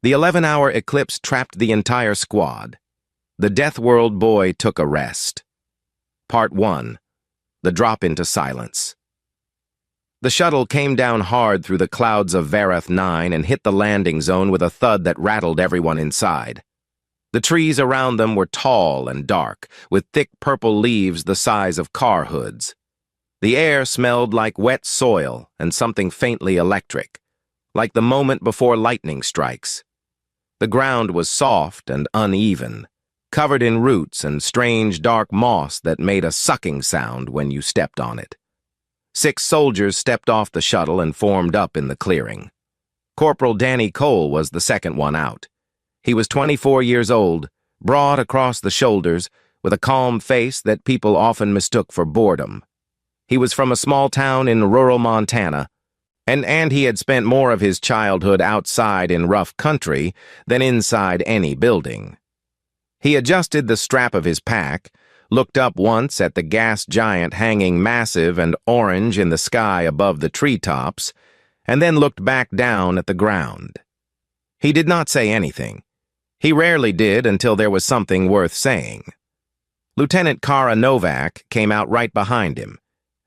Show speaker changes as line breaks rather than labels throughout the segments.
The 11-hour eclipse trapped the entire squad. The Deathworld boy took a rest. Part 1. The drop into silence. The shuttle came down hard through the clouds of Vareth 9 and hit the landing zone with a thud that rattled everyone inside. The trees around them were tall and dark, with thick purple leaves the size of car hoods. The air smelled like wet soil and something faintly electric, like the moment before lightning strikes. The ground was soft and uneven, covered in roots and strange dark moss that made a sucking sound when you stepped on it. 6 soldiers stepped off the shuttle and formed up in the clearing. Corporal Danny Cole was the second one out. He was 24 years old, broad across the shoulders, with a calm face that people often mistook for boredom. He was from a small town in rural Montana, and he had spent more of his childhood outside in rough country than inside any building. He adjusted the strap of his pack, looked up once at the gas giant hanging massive and orange in the sky above the treetops, and then looked back down at the ground. He did not say anything. He rarely did until there was something worth saying. Lieutenant Kara Novak came out right behind him.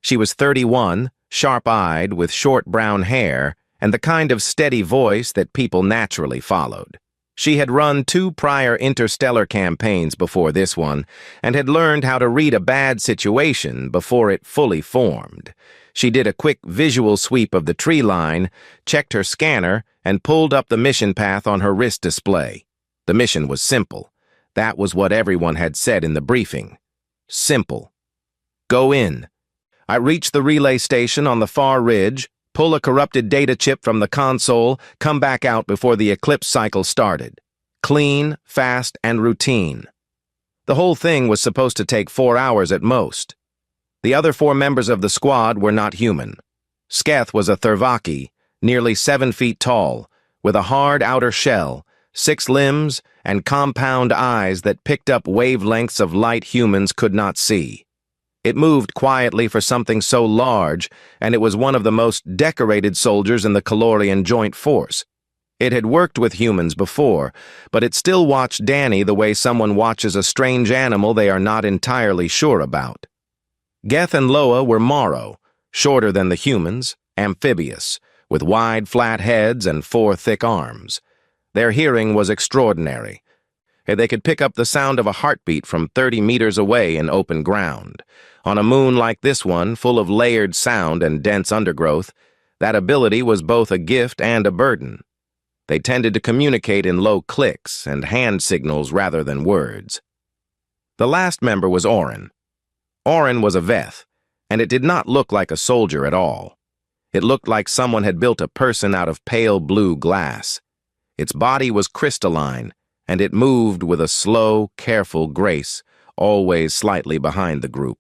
She was 31, sharp-eyed, with short brown hair, and the kind of steady voice that people naturally followed. She had run 2 prior interstellar campaigns before this one, and had learned how to read a bad situation before it fully formed. She did a quick visual sweep of the tree line, checked her scanner, and pulled up the mission path on her wrist display. The mission was simple. That was what everyone had said in the briefing. Simple. Go in. I reached the relay station on the far ridge, pull a corrupted data chip from the console, come back out before the eclipse cycle started. Clean, fast, and routine. The whole thing was supposed to take 4 hours at most. The other 4 members of the squad were not human. Sketh was a Thervaki, nearly 7 feet tall, with a hard outer shell, 6 limbs, and compound eyes that picked up wavelengths of light humans could not see. It moved quietly for something so large, and it was one of the most decorated soldiers in the Calorian Joint Force. It had worked with humans before, but it still watched Danny the way someone watches a strange animal they are not entirely sure about. Geth and Loa were Morrow, shorter than the humans, amphibious, with wide, flat heads and 4 thick arms. Their hearing was extraordinary. They could pick up the sound of a heartbeat from 30 meters away in open ground. On a moon like this one, full of layered sound and dense undergrowth, that ability was both a gift and a burden. They tended to communicate in low clicks and hand signals rather than words. The last member was Oren. Oren was a Veth, and it did not look like a soldier at all. It looked like someone had built a person out of pale blue glass. Its body was crystalline, and it moved with a slow, careful grace, always slightly behind the group.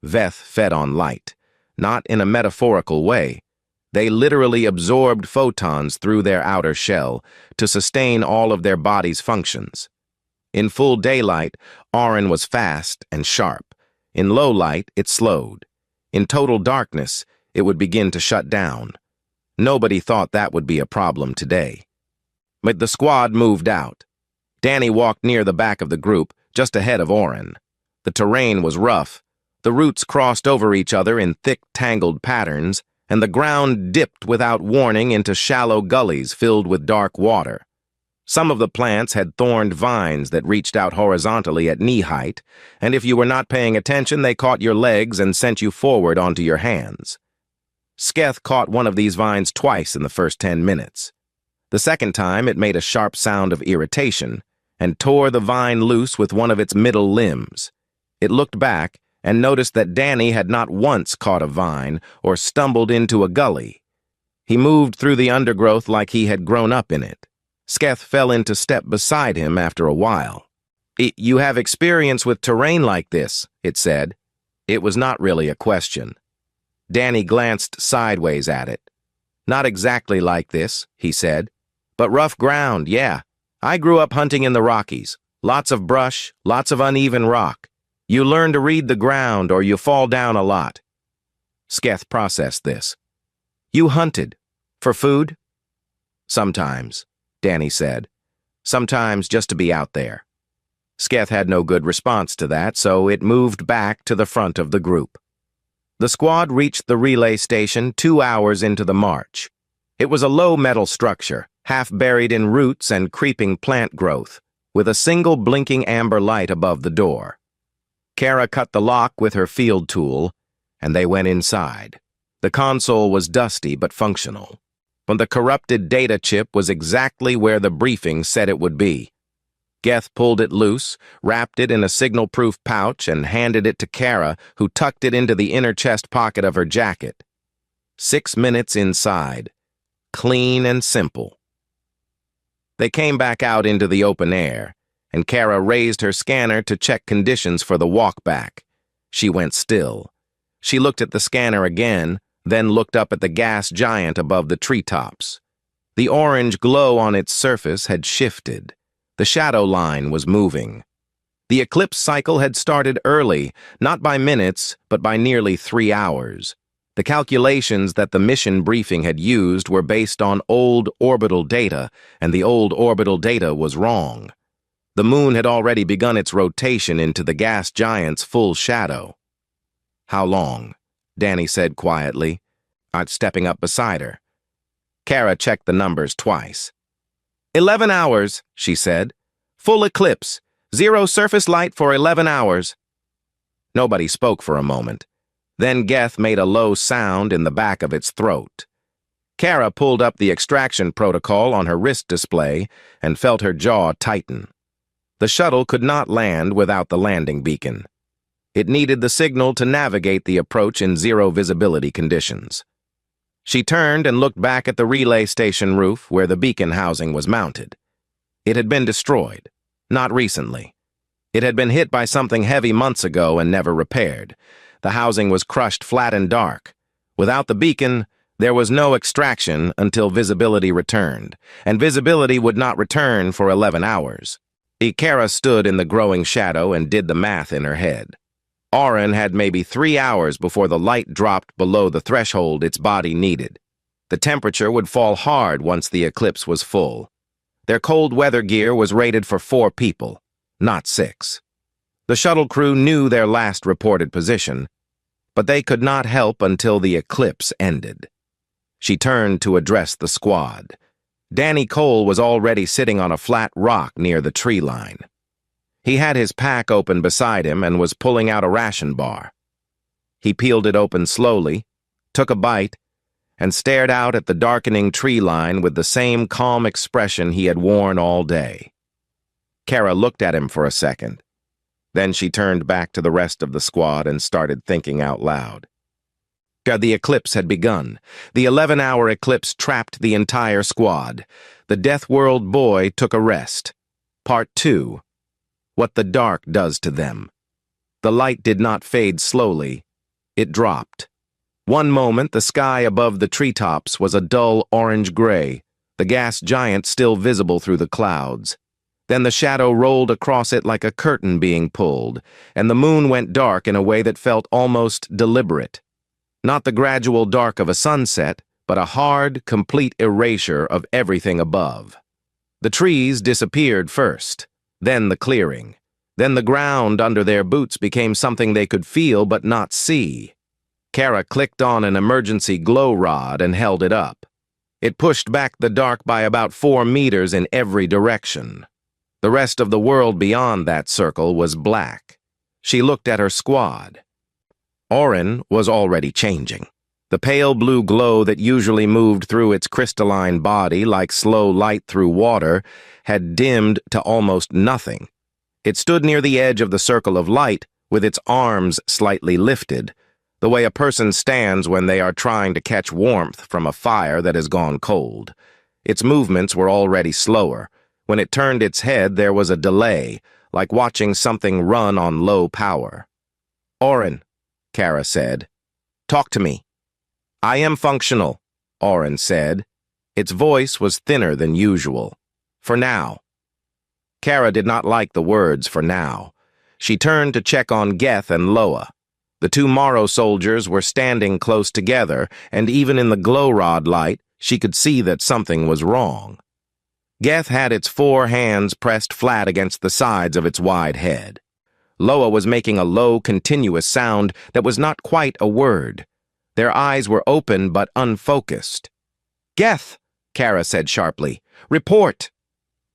Veth fed on light, not in a metaphorical way. They literally absorbed photons through their outer shell to sustain all of their body's functions. In full daylight, Oren was fast and sharp. In low light, it slowed. In total darkness, it would begin to shut down. Nobody thought that would be a problem today. But the squad moved out. Danny walked near the back of the group, just ahead of Oren. The terrain was rough. The roots crossed over each other in thick, tangled patterns, and the ground dipped without warning into shallow gullies filled with dark water. Some of the plants had thorned vines that reached out horizontally at knee height, and if you were not paying attention, they caught your legs and sent you forward onto your hands. Sketh caught one of these vines twice in the first 10 minutes. The second time, it made a sharp sound of irritation and tore the vine loose with one of its middle limbs. It looked back and noticed that Danny had not once caught a vine or stumbled into a gully. He moved through the undergrowth like he had grown up in it. Sketh fell into step beside him after a while. "You have experience with terrain like this," it said. It was not really a question. Danny glanced sideways at it. "Not exactly like this," he said. "But rough ground, yeah. I grew up hunting in the Rockies. Lots of brush, lots of uneven rock. You learn to read the ground or you fall down a lot." Sketh processed this. "You hunted. For food?" "Sometimes. Danny said. "Sometimes just to be out there." Sketh had no good response to that, so it moved back to the front of the group. The squad reached the relay station 2 hours into the march. It was a low metal structure, half buried in roots and creeping plant growth, with a single blinking amber light above the door. Kara cut the lock with her field tool, and they went inside. The console was dusty but functional. The corrupted data chip was exactly where the briefing said it would be. Geth pulled it loose, wrapped it in a signal-proof pouch, and handed it to Kara, who tucked it into the inner chest pocket of her jacket. 6 minutes inside. Clean and simple. They came back out into the open air, and Kara raised her scanner to check conditions for the walk back. She went still. She looked at the scanner again, then looked up at the gas giant above the treetops. The orange glow on its surface had shifted. The shadow line was moving. The eclipse cycle had started early, not by minutes, but by nearly 3 hours. The calculations that the mission briefing had used were based on old orbital data, and the old orbital data was wrong. The moon had already begun its rotation into the gas giant's full shadow. "How long?" Danny said quietly, stepping up beside her. Kara checked the numbers twice. 11 hours, she said. "Full eclipse. 0 surface light for 11 hours. Nobody spoke for a moment. Then Geth made a low sound in the back of its throat. Kara pulled up the extraction protocol on her wrist display and felt her jaw tighten. The shuttle could not land without the landing beacon. It needed the signal to navigate the approach in 0 visibility conditions. She turned and looked back at the relay station roof where the beacon housing was mounted. It had been destroyed. Not recently. It had been hit by something heavy months ago and never repaired. The housing was crushed flat and dark. Without the beacon, there was no extraction until visibility returned, and visibility would not return for 11 hours. Kara stood in the growing shadow and did the math in her head. Auron had maybe 3 hours before the light dropped below the threshold its body needed. The temperature would fall hard once the eclipse was full. Their cold weather gear was rated for 4 people, not 6. The shuttle crew knew their last reported position, but they could not help until the eclipse ended. She turned to address the squad. Danny Cole was already sitting on a flat rock near the tree line. He had his pack open beside him and was pulling out a ration bar. He peeled it open slowly, took a bite, and stared out at the darkening tree line with the same calm expression he had worn all day. Kara looked at him for a second. Then she turned back to the rest of the squad and started thinking out loud. The eclipse had begun. The 11-hour eclipse trapped the entire squad. The Deathworld boy took a rest. Part 2. What the dark does to them. The light did not fade slowly. It dropped. One moment, the sky above the treetops was a dull orange-gray, the gas giant still visible through the clouds. Then the shadow rolled across it like a curtain being pulled, and the moon went dark in a way that felt almost deliberate. Not the gradual dark of a sunset, but a hard, complete erasure of everything above. The trees disappeared first, then the clearing. Then the ground under their boots became something they could feel but not see. Kara clicked on an emergency glow rod and held it up. It pushed back the dark by about 4 meters in every direction. The rest of the world beyond that circle was black. She looked at her squad. Auron was already changing. The pale blue glow that usually moved through its crystalline body like slow light through water had dimmed to almost nothing. It stood near the edge of the circle of light with its arms slightly lifted, the way a person stands when they are trying to catch warmth from a fire that has gone cold. Its movements were already slower. When it turned its head, there was a delay, like watching something run on low power. "Auron," Kara said. "Talk to me." "I am functional," Auron said. Its voice was thinner than usual. "For now." Kara did not like the words "for now." She turned to check on Geth and Loa. The 2 Morrow soldiers were standing close together, and even in the glow rod light, she could see that something was wrong. Geth had its 4 hands pressed flat against the sides of its wide head. Loa was making a low, continuous sound that was not quite a word. Their eyes were open but unfocused. "Geth," Kara said sharply. "Report!"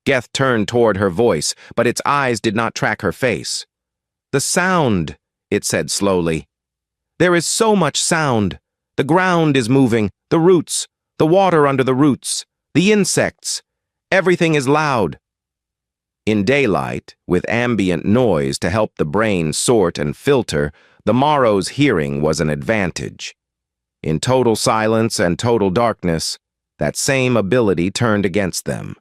Geth turned toward her voice, but its eyes did not track her face. "The sound," it said slowly. "There is so much sound. The ground is moving, the roots, the water under the roots, the insects. Everything is loud." In daylight, with ambient noise to help the brain sort and filter, the Morrow's hearing was an advantage. In total silence and total darkness, that same ability turned against them.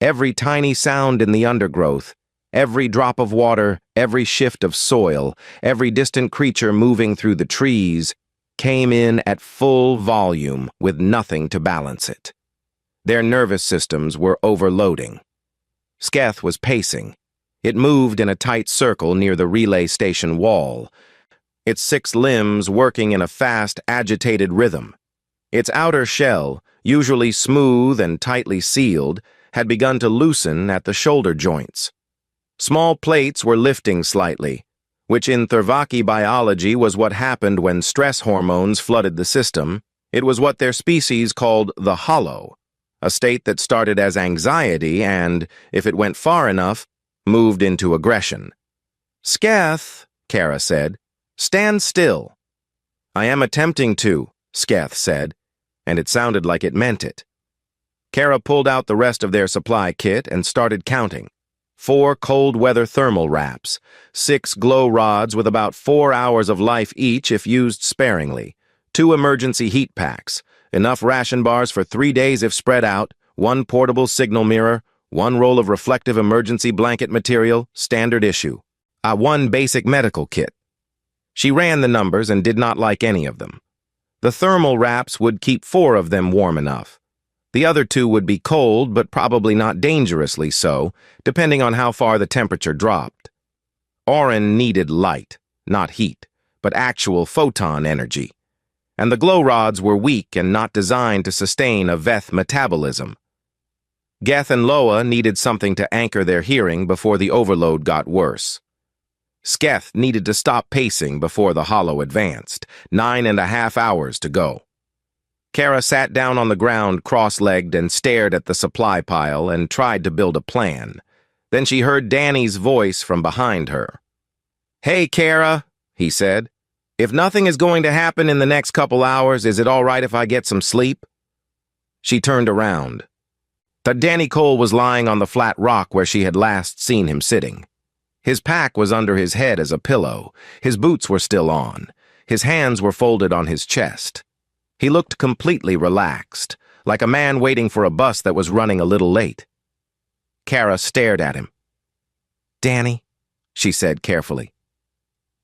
Every tiny sound in the undergrowth, every drop of water, every shift of soil, every distant creature moving through the trees, came in at full volume with nothing to balance it. Their nervous systems were overloading. Sketh was pacing. It moved in a tight circle near the relay station wall, its 6 limbs working in a fast, agitated rhythm. Its outer shell, usually smooth and tightly sealed, had begun to loosen at the shoulder joints. Small plates were lifting slightly, which in Thervaki biology was what happened when stress hormones flooded the system. It was what their species called the hollow, a state that started as anxiety and, if it went far enough, moved into aggression. "Sketh," Kara said, "stand still." "I am attempting to," Sketh said, and it sounded like it meant it. Kara pulled out the rest of their supply kit and started counting. 4 cold-weather thermal wraps, 6 glow rods with about 4 hours of life each if used sparingly, 2 emergency heat packs, enough ration bars for 3 days if spread out, 1 portable signal mirror, 1 roll of reflective emergency blanket material, standard issue. 1 basic medical kit. She ran the numbers and did not like any of them. The thermal wraps would keep 4 of them warm enough. The other 2 would be cold, but probably not dangerously so, depending on how far the temperature dropped. Orin needed light, not heat, but actual photon energy. And the glow rods were weak and not designed to sustain a Veth metabolism. Geth and Loa needed something to anchor their hearing before the overload got worse. Sketh needed to stop pacing before the hollow advanced. 9.5 hours to go. Kara sat down on the ground cross-legged and stared at the supply pile and tried to build a plan. Then she heard Danny's voice from behind her. "Hey, Kara," he said. "If nothing is going to happen in the next couple hours, is it all right if I get some sleep?" She turned around. Danny Cole was lying on the flat rock where she had last seen him sitting. His pack was under his head as a pillow. His boots were still on. His hands were folded on his chest. He looked completely relaxed, like a man waiting for a bus that was running a little late. Kara stared at him. "Danny," she said carefully,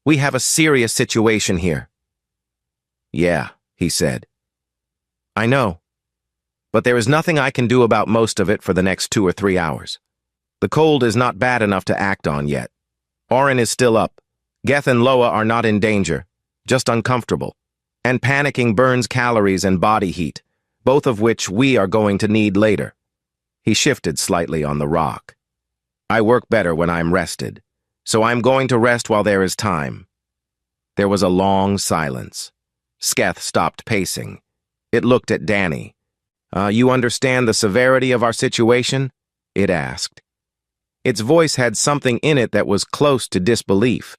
"we have a serious situation here." "Yeah," he said. "I know, but there is nothing I can do about most of it for the next 2 or 3 hours. The cold is not bad enough to act on yet. Orin is still up. Geth and Loa are not in danger, just uncomfortable. And panicking burns calories and body heat, both of which we are going to need later." He shifted slightly on the rock. "I work better when I'm rested, so I'm going to rest while there is time." There was a long silence. Sketh stopped pacing. It looked at Danny. You understand the severity of our situation?" it asked. Its voice had something in it that was close to disbelief.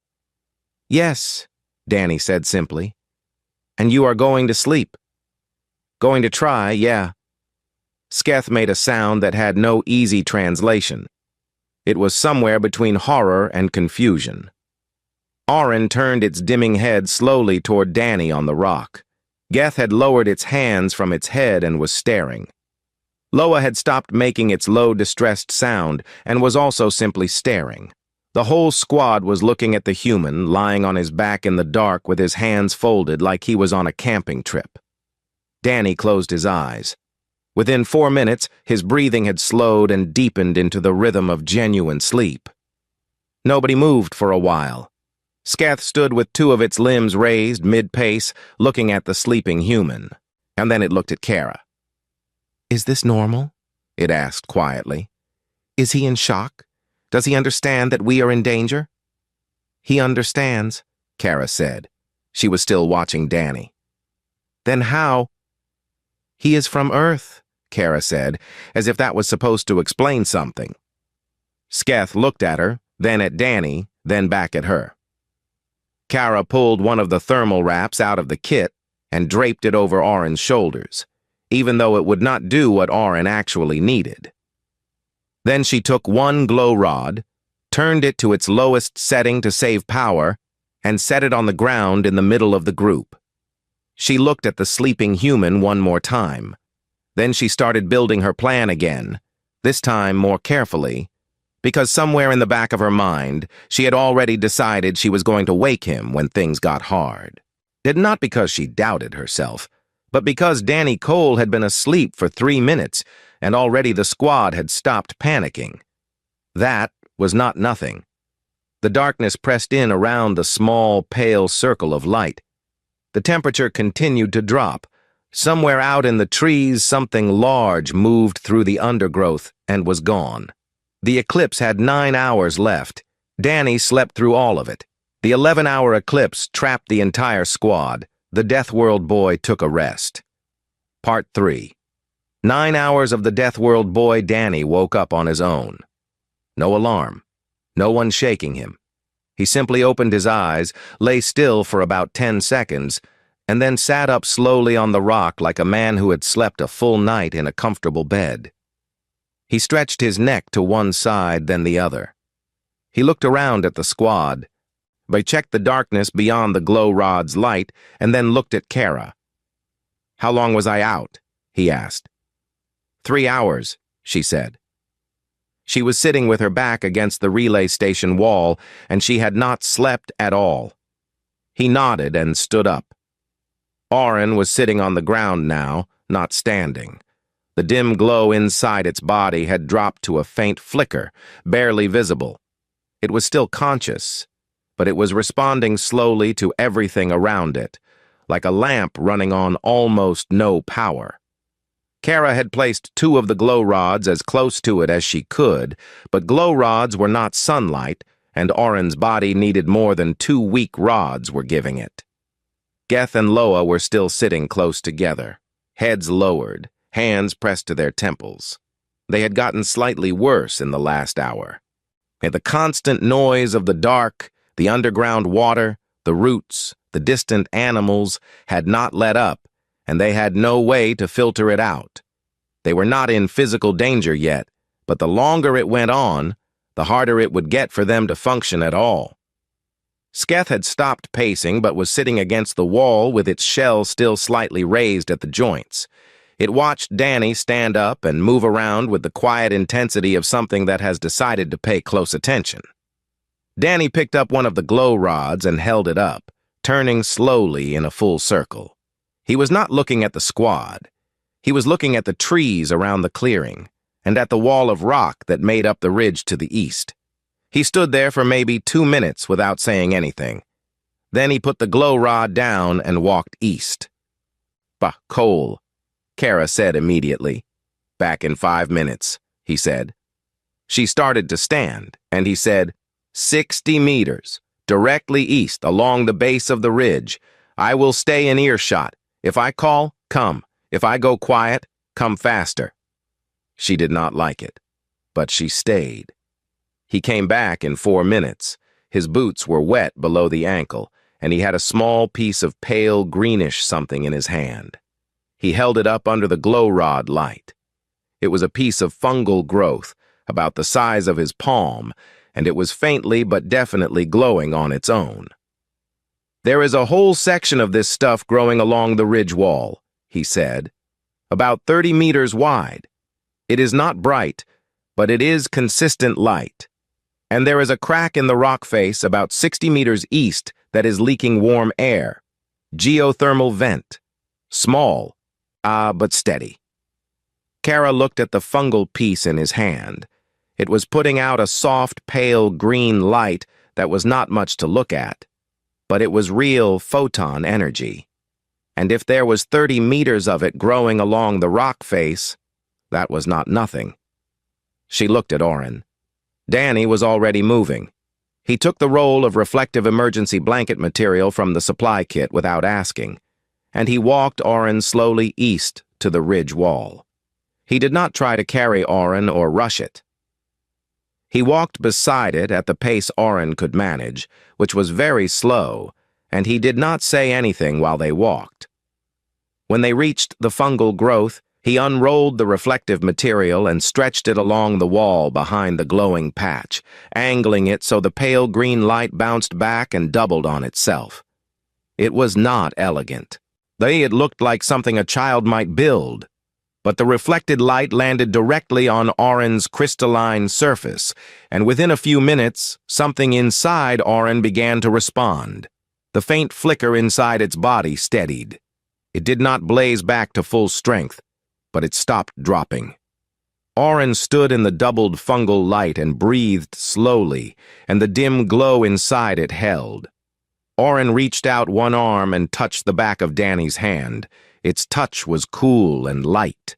"Yes," Danny said simply. "And you are going to sleep?" "Going to try, yeah." Sketh made a sound that had no easy translation. It was somewhere between horror and confusion. Orin turned its dimming head slowly toward Danny on the rock. Geth had lowered its hands from its head and was staring. Loa had stopped making its low, distressed sound and was also simply staring. The whole squad was looking at the human, lying on his back in the dark with his hands folded like he was on a camping trip. Danny closed his eyes. Within 4 minutes, his breathing had slowed and deepened into the rhythm of genuine sleep. Nobody moved for a while. Sketh stood with 2 of its limbs raised mid-pace, looking at the sleeping human. And then it looked at Kara. "Is this normal?" it asked quietly. Is he in shock? Does he understand that we are in danger? He understands, Kara said. She was still watching Danny. Then how? He is from Earth, Kara said, as if that was supposed to explain something. Sketh looked at her, then at Danny, then back at her. Kara pulled one of the thermal wraps out of the kit and draped it over Oren's shoulders, even though it would not do what Oren actually needed. Then she took one glow rod, turned it to its lowest setting to save power, and set it on the ground in the middle of the group. She looked at the sleeping human one more time. Then she started building her plan again, this time more carefully, because somewhere in the back of her mind, she had already decided she was going to wake him when things got hard. Not because she doubted herself, but because Danny Cole had been asleep for 3 minutes, and already the squad had stopped panicking. That was not nothing. The darkness pressed in around the small, pale circle of light. The temperature continued to drop. Somewhere out in the trees, something large moved through the undergrowth and was gone. The eclipse had 9 hours left. Danny slept through all of it. The 11-hour eclipse trapped the entire squad. The Deathworld boy took a rest. Part 3. 9 hours of the Deathworld boy Danny woke up on his own. No alarm. No one shaking him. He simply opened his eyes, lay still for about 10 seconds, and then sat up slowly on the rock like a man who had slept a full night in a comfortable bed. He stretched his neck to one side, then the other. He looked around at the squad, but checked the darkness beyond the glow rod's light, and then looked at Kara. How long was I out? He asked. 3 hours, she said. She was sitting with her back against the relay station wall, and she had not slept at all. He nodded and stood up. Oren was sitting on the ground now, not standing. The dim glow inside its body had dropped to a faint flicker, barely visible. It was still conscious, but it was responding slowly to everything around it, like a lamp running on almost no power. Kara had placed 2 of the glow rods as close to it as she could, but glow rods were not sunlight, and Oren's body needed more than 2 weak rods were giving it. Geth and Loa were still sitting close together, heads lowered, hands pressed to their temples. They had gotten slightly worse in the last hour. And the constant noise of the dark, the underground water, the roots, the distant animals had not let up, and they had no way to filter it out. They were not in physical danger yet, but the longer it went on, the harder it would get for them to function at all. Sketh had stopped pacing but was sitting against the wall with its shell still slightly raised at the joints. It watched Danny stand up and move around with the quiet intensity of something that has decided to pay close attention. Danny picked up one of the glow rods and held it up, turning slowly in a full circle. He was not looking at the squad. He was looking at the trees around the clearing and at the wall of rock that made up the ridge to the east. He stood there for maybe 2 minutes without saying anything. Then he put the glow rod down and walked east. Bah, Cole, Kara said immediately. Back in 5 minutes, he said. She started to stand, and he said, 60 meters, directly east along the base of the ridge. I will stay in earshot. If I call, come. If I go quiet, come faster. She did not like it, but she stayed. He came back in 4 minutes. His boots were wet below the ankle, and he had a small piece of pale greenish something in his hand. He held it up under the glow rod light. It was a piece of fungal growth, about the size of his palm, and it was faintly but definitely glowing on its own. There is a whole section of this stuff growing along the ridge wall, he said, about 30 meters wide. It is not bright, but it is consistent light. And there is a crack in the rock face about 60 meters east that is leaking warm air. Geothermal vent. Small, but steady. Kara looked at the fungal piece in his hand. It was putting out a soft, pale green light that was not much to look at, but it was real photon energy. And if there was 30 meters of it growing along the rock face, that was not nothing. She looked at Oren. Danny was already moving. He took the roll of reflective emergency blanket material from the supply kit without asking, and he walked Oren slowly east to the ridge wall. He did not try to carry Oren or rush it. He walked beside it at the pace Oren could manage, which was very slow, and he did not say anything while they walked. When they reached the fungal growth, he unrolled the reflective material and stretched it along the wall behind the glowing patch, angling it so the pale green light bounced back and doubled on itself. It was not elegant. It looked like something a child might build, but the reflected light landed directly on Oren's crystalline surface, and within a few minutes, something inside Oren began to respond. The faint flicker inside its body steadied. It did not blaze back to full strength, but it stopped dropping. Oren stood in the doubled fungal light and breathed slowly, and the dim glow inside it held. Oren reached out one arm and touched the back of Danny's hand. Its touch was cool and light.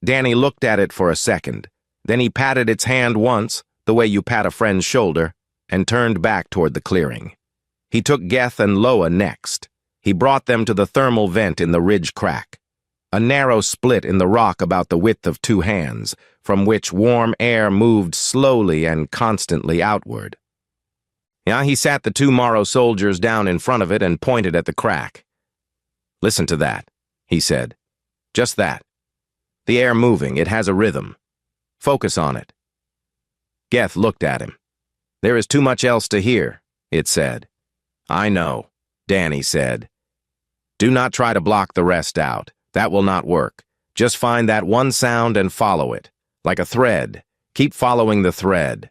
Danny looked at it for a second. Then he patted its hand once, the way you pat a friend's shoulder, and turned back toward the clearing. He took Geth and Loa next. He brought them to the thermal vent in the ridge crack, a narrow split in the rock about the width of 2 hands, from which warm air moved slowly and constantly outward. He sat the 2 Morrow soldiers down in front of it and pointed at the crack. "Listen to that," he said. "Just that. The air moving, it has a rhythm. Focus on it." Geth looked at him. "There is too much else to hear," it said. "I know," Danny said. "Do not try to block the rest out. That will not work. Just find that one sound and follow it. Like a thread. Keep following the thread."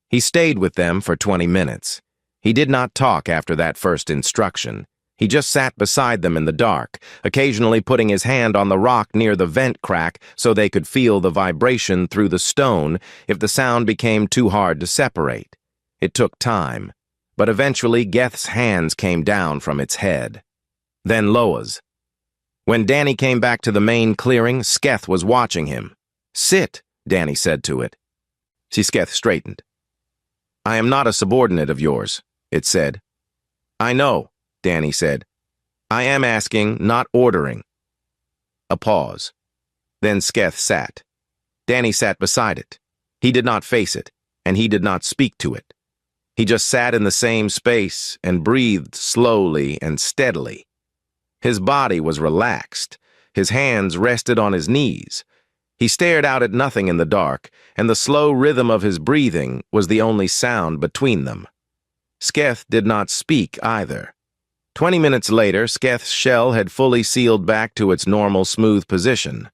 He stayed with them for 20 minutes. He did not talk after that first instruction. He just sat beside them in the dark, occasionally putting his hand on the rock near the vent crack so they could feel the vibration through the stone if the sound became too hard to separate. It took time, but eventually Geth's hands came down from its head. Then Loa's. When Danny came back to the main clearing, Sketh was watching him. "Sit," Danny said to it. Sketh straightened. "I am not a subordinate of yours," it said. "I know," Danny said. "I am asking, not ordering." A pause. Then Sketh sat. Danny sat beside it. He did not face it, and he did not speak to it. He just sat in the same space and breathed slowly and steadily. His body was relaxed. His hands rested on his knees. He stared out at nothing in the dark, and the slow rhythm of his breathing was the only sound between them. Sketh did not speak either. 20 minutes later, Sketh's shell had fully sealed back to its normal smooth position.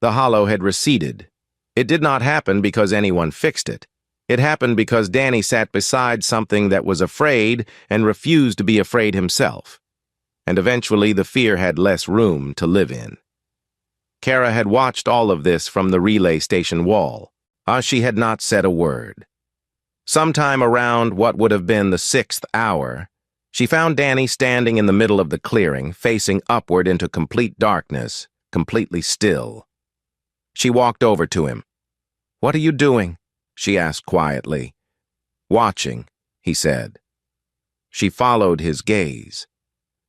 The hollow had receded. It did not happen because anyone fixed it. It happened because Danny sat beside something that was afraid and refused to be afraid himself. And eventually the fear had less room to live in. Kara had watched all of this from the relay station wall. She had not said a word. Sometime around what would have been the 6th hour, she found Danny standing in the middle of the clearing, facing upward into complete darkness, completely still. She walked over to him. "What are you doing?" she asked quietly. "Watching," he said. She followed his gaze.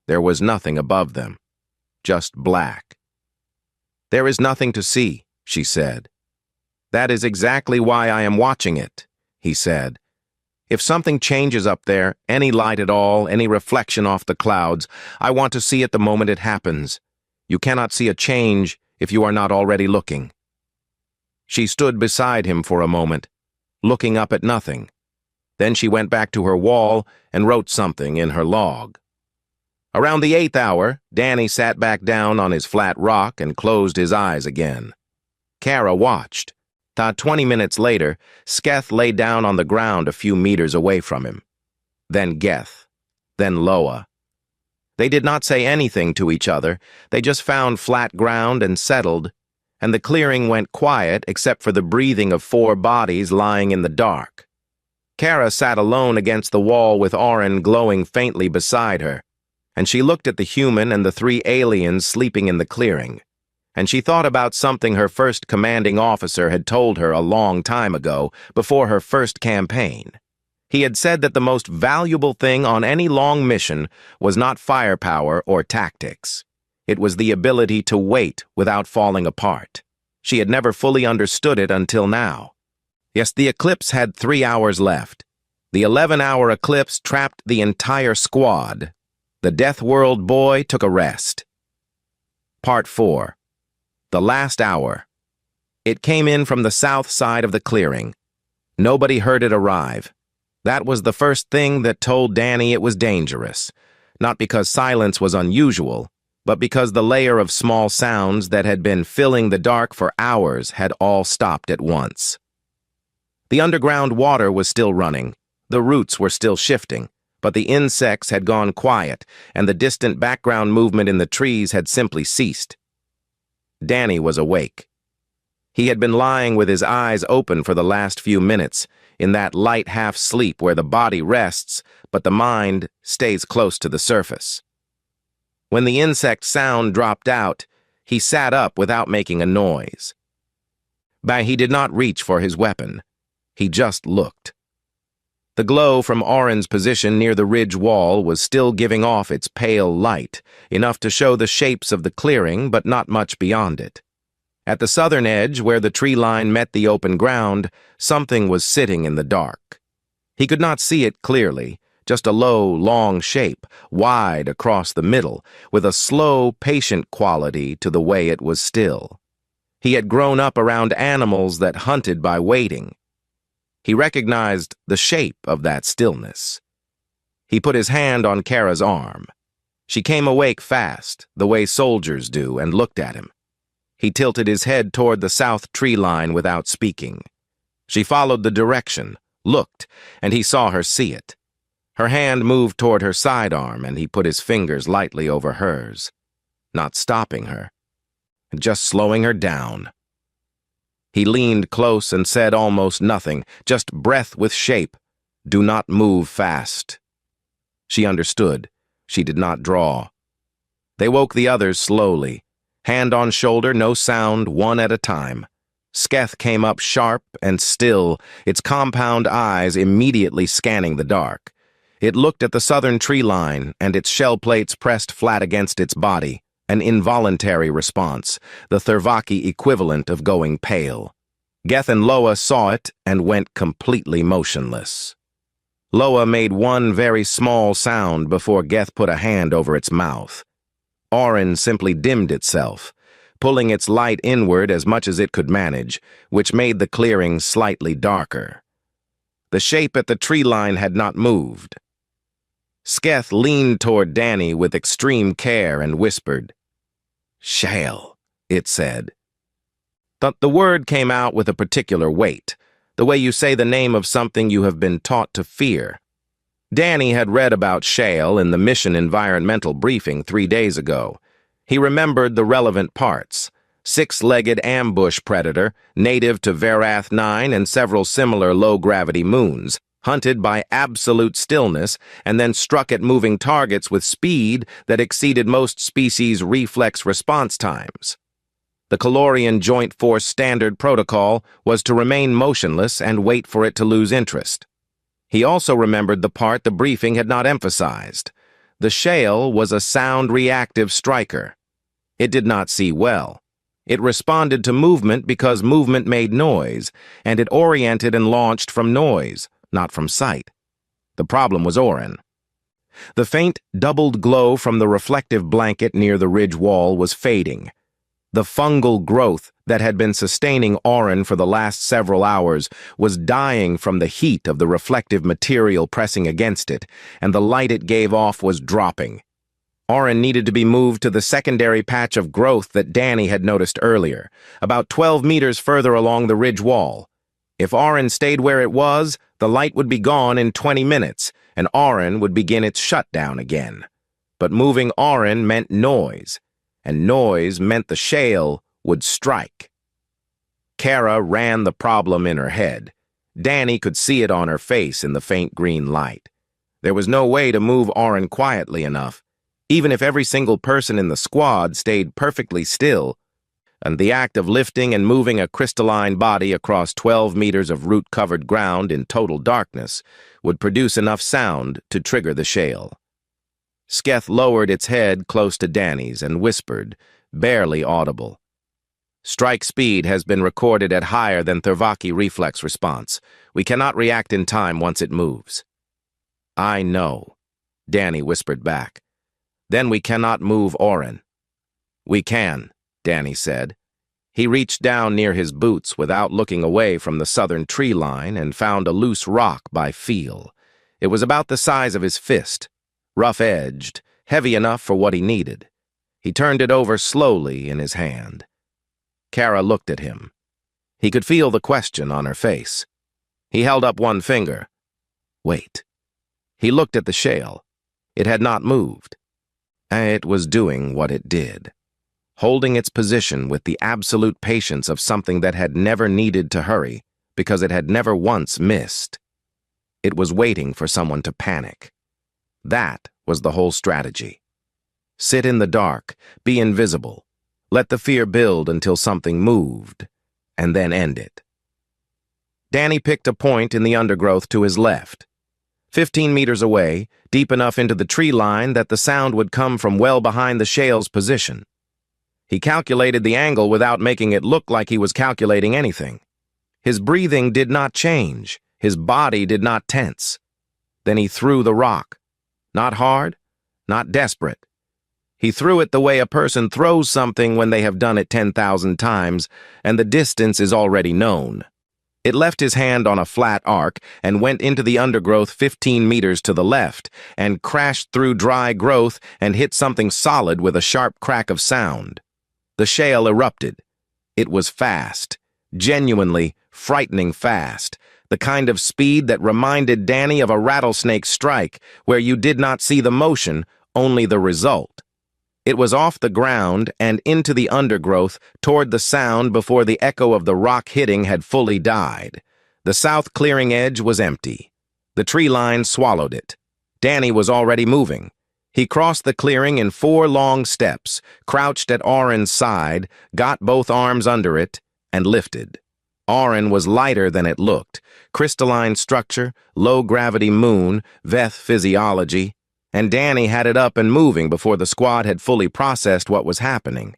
There was nothing above them, just black. "There is nothing to see," she said. "That is exactly why I am watching it," he said. "If something changes up there, any light at all, any reflection off the clouds, I want to see it the moment it happens. You cannot see a change if you are not already looking." She stood beside him for a moment, looking up at nothing. Then she went back to her wall and wrote something in her log. Around the 8th hour, Danny sat back down on his flat rock and closed his eyes again. Kara watched. 20 minutes later, Sketh lay down on the ground a few meters away from him. Then Geth. Then Loa. They did not say anything to each other. They just found flat ground and settled, and the clearing went quiet except for the breathing of 4 bodies lying in the dark. Kara sat alone against the wall with Oren glowing faintly beside her, and she looked at the human and the 3 aliens sleeping in the clearing. and she thought about something her first commanding officer had told her a long time ago, before her first campaign. He had said that the most valuable thing on any long mission was not firepower or tactics. It was the ability to wait without falling apart. She had never fully understood it until now. Yes, the Eclipse had 3 hours left. The 11-hour eclipse trapped the entire squad. The Deathworld boy took a rest. Part 4. The last hour. It came in from the south side of the clearing. Nobody heard it arrive. That was the first thing that told Danny it was dangerous. Not because silence was unusual, but because the layer of small sounds that had been filling the dark for hours had all stopped at once. The underground water was still running. The roots were still shifting, but the insects had gone quiet, and the distant background movement in the trees had simply ceased. Danny was awake. He had been lying with his eyes open for the last few minutes, in that light half-sleep where the body rests, but the mind stays close to the surface. When the insect sound dropped out, he sat up without making a noise. But he did not reach for his weapon. He just looked. The glow from Oren's position near the ridge wall was still giving off its pale light, enough to show the shapes of the clearing, but not much beyond it. At the southern edge, where the tree line met the open ground, something was sitting in the dark. He could not see it clearly, just a low, long shape, wide across the middle, with a slow, patient quality to the way it was still. He had grown up around animals that hunted by waiting. He recognized the shape of that stillness. He put his hand on Kara's arm. She came awake fast, the way soldiers do, and looked at him. He tilted his head toward the south tree line without speaking. She followed the direction, looked, and he saw her see it. Her hand moved toward her sidearm, and he put his fingers lightly over hers, not stopping her, just slowing her down. He leaned close and said almost nothing, just breath with shape. Do not move fast. She understood. She did not draw. They woke the others slowly. Hand on shoulder, no sound, one at a time. Sketh came up sharp and still, its compound eyes immediately scanning the dark. It looked at the southern tree line, and its shell plates pressed flat against its body. An involuntary response, the Thervaki equivalent of going pale. Geth and Loa saw it and went completely motionless. Loa made one very small sound before Geth put a hand over its mouth. Oren simply dimmed itself, pulling its light inward as much as it could manage, which made the clearing slightly darker. The shape at the tree line had not moved. Sketh leaned toward Danny with extreme care and whispered, "Shale," it said. The word came out with a particular weight, the way you say the name of something you have been taught to fear. Danny had read about shale in the mission environmental briefing 3 days ago. He remembered the relevant parts: 6-legged ambush predator, native to Verath 9 and several similar low-gravity moons, hunted by absolute stillness, and then struck at moving targets with speed that exceeded most species' reflex response times. The Calorian Joint Force standard protocol was to remain motionless and wait for it to lose interest. He also remembered the part the briefing had not emphasized. The shale was a sound-reactive striker. It did not see well. It responded to movement because movement made noise, and it oriented and launched from noise, not from sight. The problem was Oren. The faint, doubled glow from the reflective blanket near the ridge wall was fading. The fungal growth that had been sustaining Oren for the last several hours was dying from the heat of the reflective material pressing against it, and the light it gave off was dropping. Oren needed to be moved to the secondary patch of growth that Danny had noticed earlier, about 12 meters further along the ridge wall. If Oren stayed where it was, the light would be gone in 20 minutes, and Oren would begin its shutdown again. But moving Oren meant noise, and noise meant the shale would strike. Kara ran the problem in her head. Danny could see it on her face in the faint green light. There was no way to move Oren quietly enough. Even if every single person in the squad stayed perfectly still, and the act of lifting and moving a crystalline body across 12 meters of root-covered ground in total darkness would produce enough sound to trigger the shale. Sketh lowered its head close to Danny's and whispered, barely audible. Strike speed has been recorded at higher than Thervaki reflex response. We cannot react in time once it moves. I know, Danny whispered back. Then we cannot move Oren. We can, Danny said. He reached down near his boots without looking away from the southern tree line and found a loose rock by feel. It was about the size of his fist, rough-edged, heavy enough for what he needed. He turned it over slowly in his hand. Kara looked at him. He could feel the question on her face. He held up one finger. Wait. He looked at the shale. It had not moved. It was doing what it did, holding its position with the absolute patience of something that had never needed to hurry because it had never once missed. It was waiting for someone to panic. That was the whole strategy. Sit in the dark, be invisible, let the fear build until something moved, and then end it. Danny picked a point in the undergrowth to his left. 15 meters away, deep enough into the tree line that the sound would come from well behind the shale's position. He calculated the angle without making it look like he was calculating anything. His breathing did not change. His body did not tense. Then he threw the rock. Not hard, not desperate. He threw it the way a person throws something when they have done it 10,000 times, and the distance is already known. It left his hand on a flat arc and went into the undergrowth 15 meters to the left and crashed through dry growth and hit something solid with a sharp crack of sound. The shale erupted. It was fast, genuinely frightening fast, the kind of speed that reminded Danny of a rattlesnake strike where you did not see the motion, only the result. It was off the ground and into the undergrowth toward the sound before the echo of the rock hitting had fully died. The south clearing edge was empty. The tree line swallowed it. Danny was already moving. He crossed the clearing in 4 long steps, crouched at Oren's side, got both arms under it, and lifted. Oren was lighter than it looked. Crystalline structure, low-gravity moon, Veth physiology, and Danny had it up and moving before the squad had fully processed what was happening.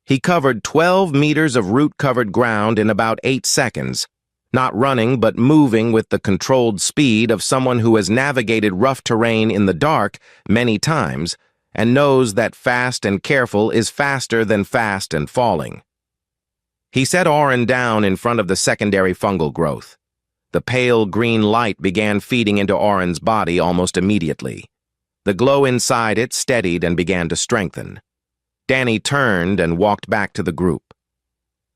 He covered 12 meters of root-covered ground in about 8 seconds, not running but moving with the controlled speed of someone who has navigated rough terrain in the dark many times and knows that fast and careful is faster than fast and falling. He set Oren down in front of the secondary fungal growth. The pale green light began feeding into Oren's body almost immediately. The glow inside it steadied and began to strengthen. Danny turned and walked back to the group.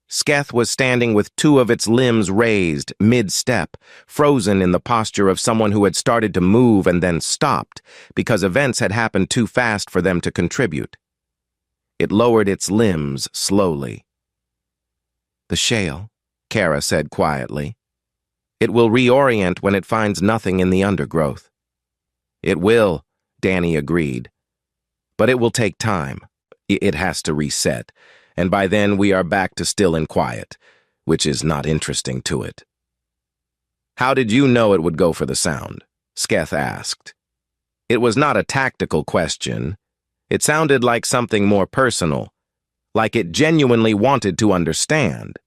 Sketh was standing with 2 of its limbs raised, mid-step, frozen in the posture of someone who had started to move and then stopped because events had happened too fast for them to contribute. It lowered its limbs slowly. The shale, Kara said quietly. It will reorient when it finds nothing in the undergrowth. It will, Danny agreed. But it will take time. It has to reset, and by then we are back to still and quiet, which is not interesting to it. How did you know it would go for the sound? Sketh asked. It was not a tactical question. It sounded like something more personal, like it genuinely wanted to understand.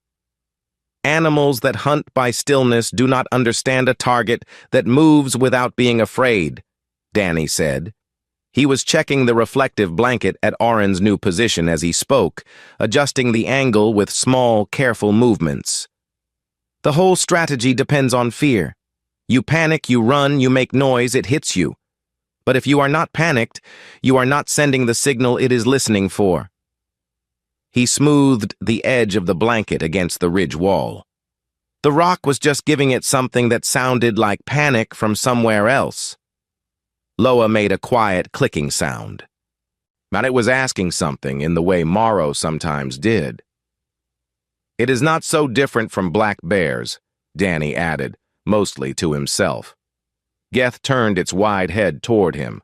Animals that hunt by stillness do not understand a target that moves without being afraid, Danny said. He was checking the reflective blanket at Oren's new position as he spoke, adjusting the angle with small, careful movements. The whole strategy depends on fear. You panic, you run, you make noise, it hits you. But if you are not panicked, you are not sending the signal it is listening for. He smoothed the edge of the blanket against the ridge wall. The rock was just giving it something that sounded like panic from somewhere else. Loa made a quiet clicking sound. But it was asking something in the way Morrow sometimes did. It is not so different from black bears, Danny added, mostly to himself. Geth turned its wide head toward him.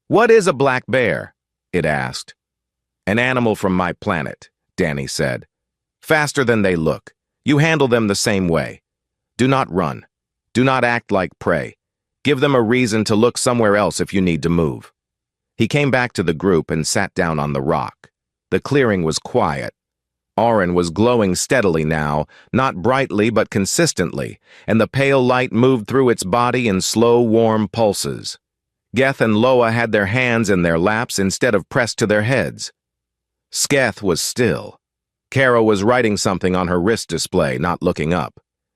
What is a black bear? It asked. An animal from my planet, Danny said. "Faster than they look. You handle them the same way. Do not run. Do not act like prey. Give them a reason to look somewhere else if you need to move." He came back to the group and sat down on the rock. The clearing was quiet. Auron was glowing steadily now, not brightly but consistently, and the pale light moved through its body in slow, warm pulses. Geth and Loa had their hands in their laps instead of pressed to their heads. Sketh was still. Kara was writing something on her wrist display, not looking up.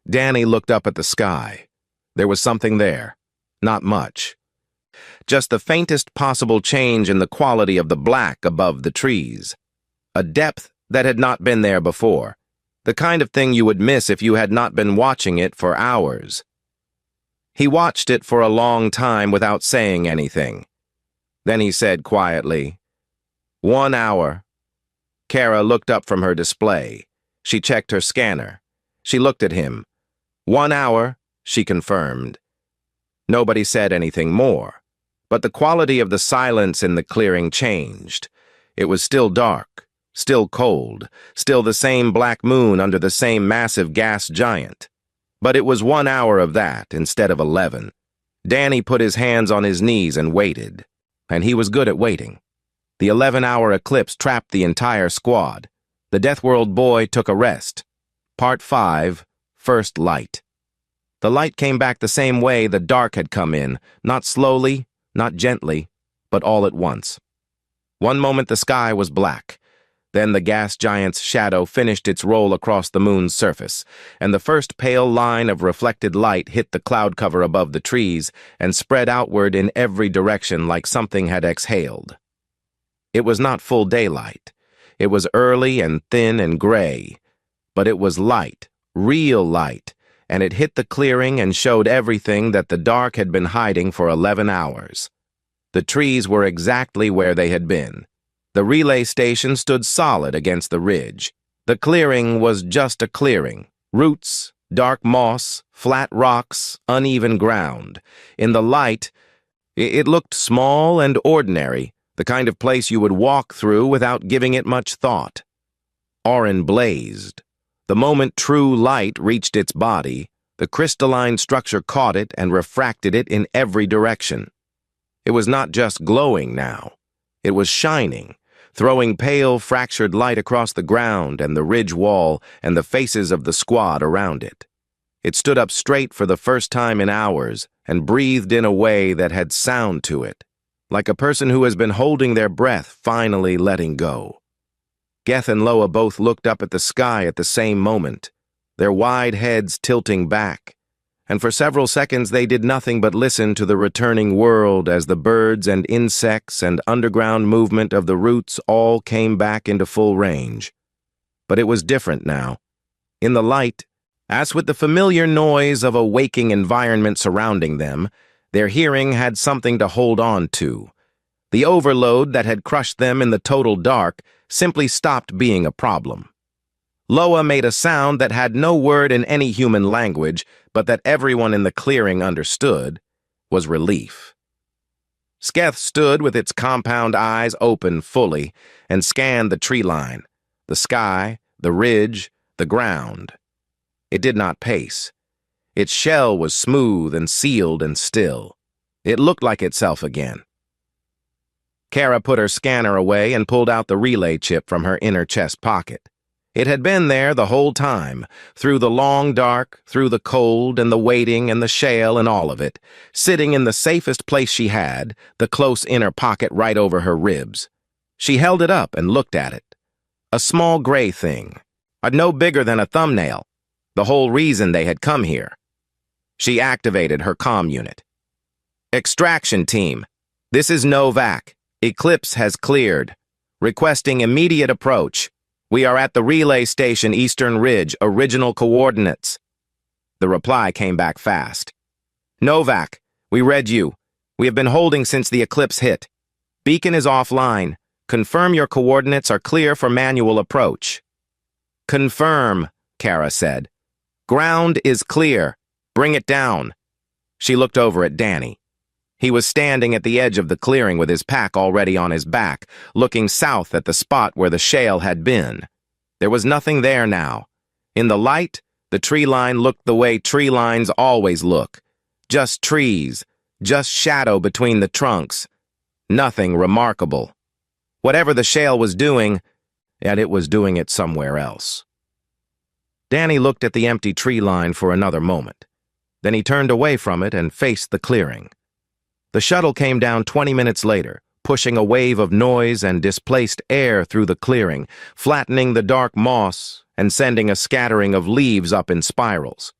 Danny looked up at the sky. There was something there. Not much. Just the faintest possible change in the quality of the black above the trees. A depth that had not been there before. The kind of thing you would miss if you had not been watching it for hours. He watched it for a long time without saying anything. Then he said quietly, "1 hour." Kara looked up from her display. She checked her scanner. She looked at him. 1 hour, she confirmed. Nobody said anything more, but the quality of the silence in the clearing changed. It was still dark, still cold, still the same black moon under the same massive gas giant. But it was 1 hour of that instead of 11. Danny put his hands on his knees and waited, and he was good at waiting. The 11-hour eclipse trapped the entire squad. The Deathworld boy took a rest. Part 5, First Light. The light came back the same way the dark had come in, not slowly, not gently, but all at once. One moment the sky was black. Then the gas giant's shadow finished its roll across the moon's surface, and the first pale line of reflected light hit the cloud cover above the trees and spread outward in every direction like something had exhaled. It was not full daylight. It was early and thin and gray, but it was light, real light, and it hit the clearing and showed everything that the dark had been hiding for 11 hours. The trees were exactly where they had been. The relay station stood solid against the ridge. The clearing was just a clearing. Roots, dark moss, flat rocks, uneven ground. In the light, it looked small and ordinary, the kind of place you would walk through without giving it much thought. Auron blazed. The moment true light reached its body, the crystalline structure caught it and refracted it in every direction. It was not just glowing now. It was shining, throwing pale, fractured light across the ground and the ridge wall and the faces of the squad around it. It stood up straight for the first time in hours and breathed in a way that had sound to it, like a person who has been holding their breath finally letting go. Geth and Loa both looked up at the sky at the same moment, their wide heads tilting back, and for several seconds they did nothing but listen to the returning world as the birds and insects and underground movement of the roots all came back into full range. But it was different now. In the light, as with the familiar noise of a waking environment surrounding them, their hearing had something to hold on to. The overload that had crushed them in the total dark simply stopped being a problem. Loa made a sound that had no word in any human language, but that everyone in the clearing understood, was relief. Sketh stood with its compound eyes open fully and scanned the tree line, the sky, the ridge, the ground. It did not pace. Its shell was smooth and sealed and still. It looked like itself again. Kara put her scanner away and pulled out the relay chip from her inner chest pocket. It had been there the whole time, through the long dark, through the cold and the waiting and the shale and all of it, sitting in the safest place she had, the close inner pocket right over her ribs. She held it up and looked at it. A small gray thing, no bigger than a thumbnail, the whole reason they had come here. She activated her comm unit. "Extraction team, this is Novak. Eclipse has cleared. Requesting immediate approach. We are at the relay station Eastern Ridge, original coordinates." The reply came back fast. "Novak, we read you. We have been holding since the eclipse hit. Beacon is offline. Confirm your coordinates are clear for manual approach." "Confirm," Kara said. "Ground is clear. Bring it down." She looked over at Danny. He was standing at the edge of the clearing with his pack already on his back, looking south at the spot where the shale had been. There was nothing there now. In the light, the tree line looked the way tree lines always look. Just trees, just shadow between the trunks. Nothing remarkable. Whatever the shale was doing, yet it was doing it somewhere else. Danny looked at the empty tree line for another moment. Then he turned away from it and faced the clearing. The shuttle came down 20 minutes later, pushing a wave of noise and displaced air through the clearing, flattening the dark moss and sending a scattering of leaves up in spirals.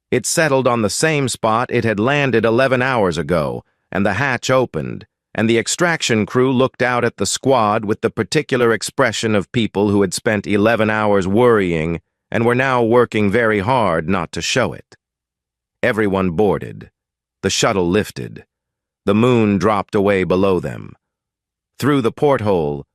It settled on the same spot it had landed 11 hours ago, and the hatch opened, and the extraction crew looked out at the squad with the particular expression of people who had spent 11 hours worrying and were now working very hard not to show it. Everyone boarded. The shuttle lifted. The moon dropped away below them. Through the porthole,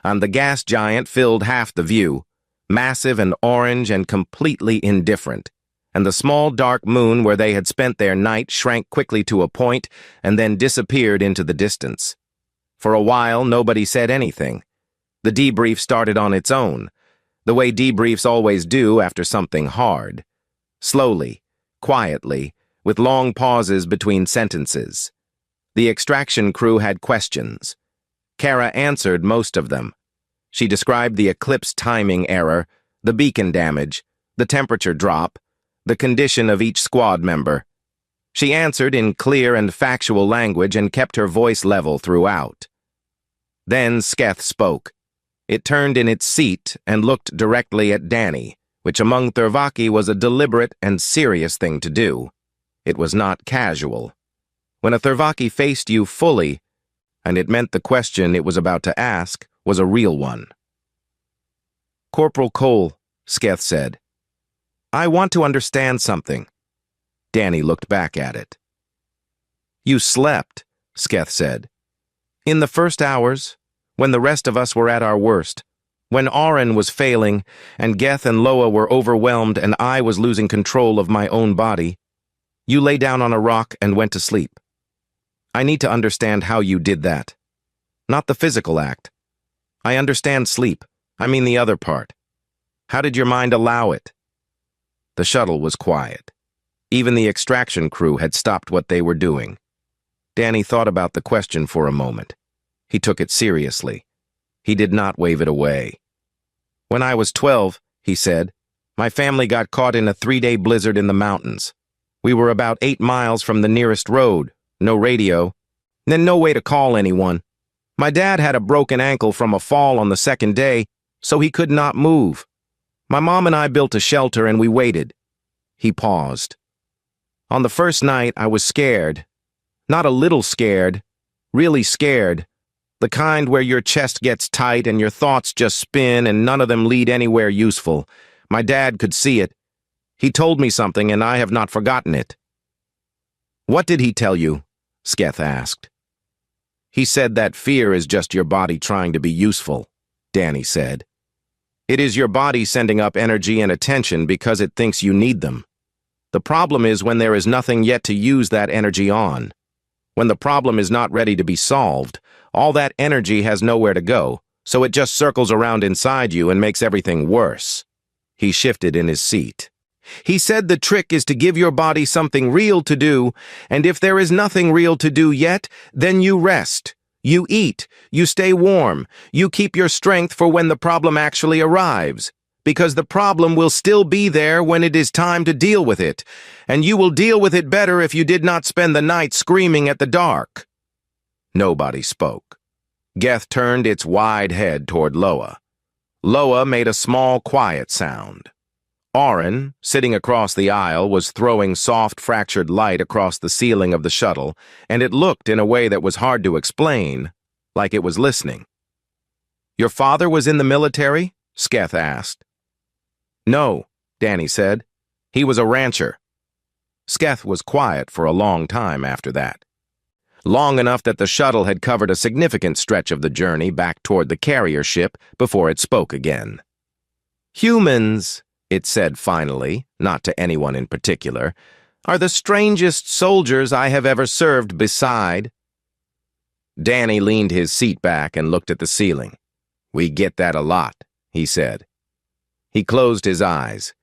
and the gas giant filled half the view, massive and orange and completely indifferent, and the small dark moon where they had spent their night shrank quickly to a point and then disappeared into the distance. For a while, nobody said anything. The debrief started on its own, the way debriefs always do after something hard. Slowly, quietly, with long pauses between sentences. The extraction crew had questions. Kara answered most of them. She described the Eclipse timing error, the beacon damage, the temperature drop, the condition of each squad member. She answered in clear and factual language and kept her voice level throughout. Then Sketh spoke. It turned in its seat and looked directly at Danny, which among Thervaki was a deliberate and serious thing to do. It was not casual. When a Thervaki faced you fully, and it meant the question it was about to ask was a real one. "Corporal Cole," Sketh said, "I want to understand something." Danny looked back at it. "You slept," Sketh said. "In the first hours, when the rest of us were at our worst, when Auron was failing, and Geth and Loa were overwhelmed and I was losing control of my own body, you lay down on a rock and went to sleep. I need to understand how you did that. Not the physical act. I understand sleep. I mean the other part. How did your mind allow it?" The shuttle was quiet. Even the extraction crew had stopped what they were doing. Danny thought about the question for a moment. He took it seriously. He did not wave it away. "When I was 12, he said, my family got caught in a 3-day blizzard in the mountains. We were about 8 miles from the nearest road, no radio, then no way to call anyone. My dad had a broken ankle from a fall on the second day, so he could not move. My mom and I built a shelter and we waited." He paused. "On the first night, I was scared. Not a little scared, really scared. The kind where your chest gets tight and your thoughts just spin and none of them lead anywhere useful. My dad could see it. He told me something and I have not forgotten it." "What did he tell you?" Sketh asked. "He said that fear is just your body trying to be useful," Danny said. "It is your body sending up energy and attention because it thinks you need them. The problem is when there is nothing yet to use that energy on. When the problem is not ready to be solved, all that energy has nowhere to go, so it just circles around inside you and makes everything worse." He shifted in his seat. "He said the trick is to give your body something real to do, and if there is nothing real to do yet, then you rest. You eat, you stay warm, you keep your strength for when the problem actually arrives, because the problem will still be there when it is time to deal with it, and you will deal with it better if you did not spend the night screaming at the dark." Nobody spoke. Geth turned its wide head toward Loa. Loa made a small, quiet sound. Auron, sitting across the aisle, was throwing soft, fractured light across the ceiling of the shuttle, and it looked in a way that was hard to explain, like it was listening. "Your father was in the military?" Sketh asked. "No," Danny said. "He was a rancher." Sketh was quiet for a long time after that. Long enough that the shuttle had covered a significant stretch of the journey back toward the carrier ship before it spoke again. "Humans," it said finally, not to anyone in particular, "are the strangest soldiers I have ever served beside." Danny leaned his seat back and looked at the ceiling. "We get that a lot," he said. He closed his eyes.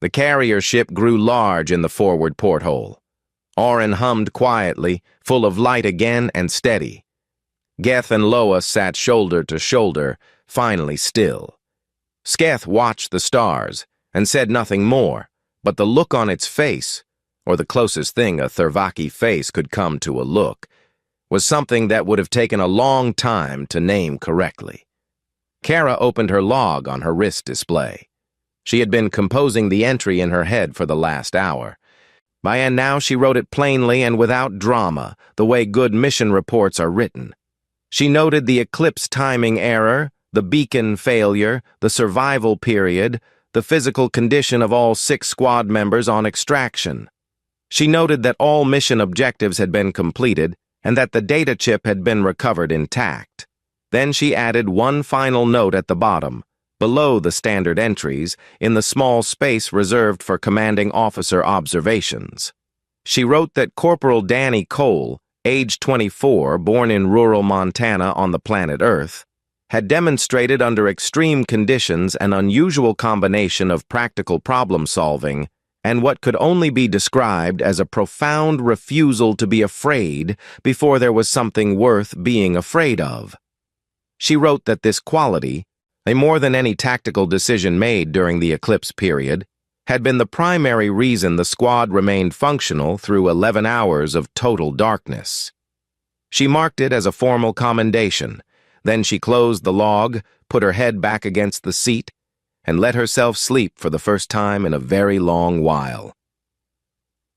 The carrier ship grew large in the forward porthole. Orin hummed quietly, full of light again and steady. Geth and Loa sat shoulder to shoulder, finally still. Sketh watched the stars and said nothing more, but the look on its face, or the closest thing a Thervaki face could come to a look, was something that would have taken a long time to name correctly. Kara opened her log on her wrist display. She had been composing the entry in her head for the last hour. By now she wrote it plainly and without drama, the way good mission reports are written. She noted the Eclipse timing error, the beacon failure, the survival period, the physical condition of all 6 squad members on extraction. She noted that all mission objectives had been completed and that the data chip had been recovered intact. Then she added one final note at the bottom, below the standard entries, in the small space reserved for commanding officer observations. She wrote that Corporal Danny Cole, age 24, born in rural Montana on the planet Earth, had demonstrated under extreme conditions an unusual combination of practical problem-solving and what could only be described as a profound refusal to be afraid before there was something worth being afraid of. She wrote that this quality, a more than any tactical decision made during the Eclipse period, had been the primary reason the squad remained functional through 11 hours of total darkness. She marked it as a formal commendation. Then she closed the log, put her head back against the seat, and let herself sleep for the first time in a very long while.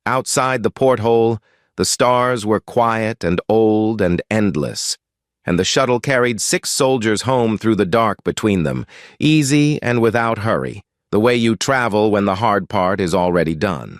Outside the porthole, the stars were quiet and old and endless, and the shuttle carried 6 soldiers home through the dark between them, easy and without hurry, the way you travel when the hard part is already done.